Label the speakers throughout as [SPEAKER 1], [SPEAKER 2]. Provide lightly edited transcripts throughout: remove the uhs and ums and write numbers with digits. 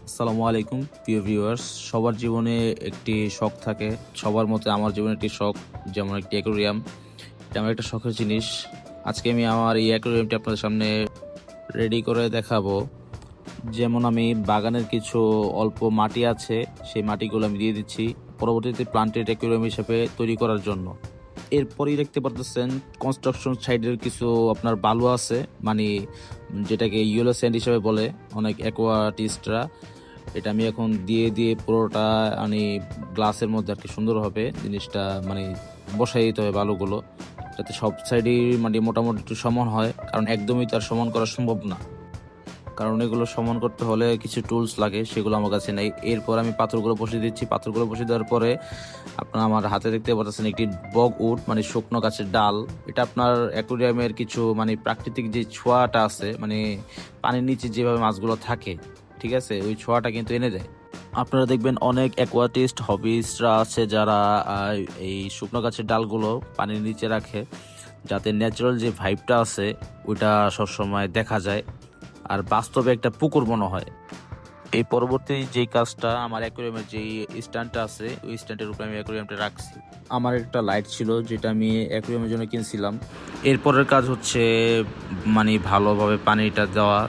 [SPEAKER 1] আসসালামু আলাইকুম প্রিয় ভিউয়ার্স। সবার জীবনে একটি শখ থাকে, সবার মতে আমার জীবনে একটি শখ যেমন একটি অ্যাকোরিয়াম। এটা আমার একটা শখের জিনিস। আজকে আমি আমার এই অ্যাকোরিয়ামটি আপনাদের সামনে রেডি করে দেখাবো। যেমন আমি বাগানের কিছু অল্প মাটি আছে, সেই মাটিগুলো আমি দিয়ে দিচ্ছি পরবর্তীতে প্লান্টেড অ্যাকোরিয়াম হিসেবে তৈরি করার জন্য। এরপরই দেখতে পারতেছেন কনস্ট্রাকশন সাইডের কিছু আপনার বালু আছে, মানে যেটাকে ইয়েলো স্যান্ড হিসেবে বলে অনেক অ্যাকোয়াটিস্টরা। এটা আমি এখন দিয়ে দিয়ে পুরোটা মানে গ্লাসের মধ্যে আর কি সুন্দর হবে জিনিসটা, মানে বসাই দিতে হবে বালুগুলো, যাতে সব সাইডেই মানে মোটামুটি একটু সমান হয়, কারণ একদমই তো আর সমান করা সম্ভব না। কারণ এগুলো সমান করতে হলে কিছু টুলস লাগে, সেগুলো আমার কাছে নেই। এরপর আমি পাথরগুলো বসিয়ে দিচ্ছি। পাথরগুলো বসিয়ে দেওয়ার পরে আপনার আমার হাতে দেখতে পাচ্ছেন একটি বগ উড, মানে শুকনো গাছের ডাল। এটা আপনার অ্যাকোরিয়ামের কিছু মানে প্রাকৃতিক যে ছোঁয়াটা আছে, মানে পানির নিচে যেভাবে মাছগুলো থাকে, ঠিক আছে, ওই ছোঁয়াটা কিন্তু এনে দেয়। আপনারা দেখবেন অনেক অ্যাকোয়াটিস্ট হবিস্টরা আছে যারা এই শুকনো গাছের ডালগুলো পানির নিচে রাখে, যাতে ন্যাচারাল যে ভাইবটা আছে ওইটা সবসময় দেখা যায় আর বাস্তবে একটা পুকুর মনে হয়। এই পরবর্তী যেই কাজটা, আমার অ্যাকোরিয়ামের যেই স্ট্যান্ডটা আছে ওই স্ট্যান্ডের উপরে আমি অ্যাকোরিয়ামটা রাখছি। আমার একটা লাইট ছিল যেটা আমি অ্যাকোরিয়ামের জন্য কিনছিলাম। এরপরের কাজ হচ্ছে মানে ভালোভাবে পানিটা দেওয়া।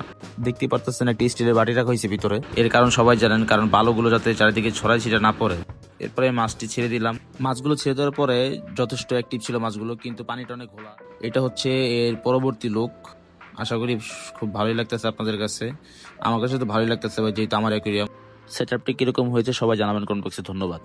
[SPEAKER 1] দেখতে পারতেছেন একটা স্টিলের বাটি রাখা হয়েছে ভিতরে, এর কারণ সবাই জানেন, কারণ বালুগুলো যাতে চারিদিকে ছড়াই ছিটা না পড়ে। এরপরে মাছটি ছেড়ে দিলাম। মাছগুলো ছেড়ে দেওয়ার পরে যথেষ্ট অ্যাক্টিভ ছিল মাছগুলো, কিন্তু পানিটা অনেক ঘোলা। এটা হচ্ছে এর পরবর্তী লুক। আশা করি খুব ভালোই লাগতেছে আপনাদের কাছে। আমার কাছে তো ভালোই লাগতেছে ভাই, যেহেতু আমার অ্যাকোরিয়াম। সেটআপটি কিরকম হয়েছে সবাই জানাবেন কমেন্ট বক্সে। ধন্যবাদ।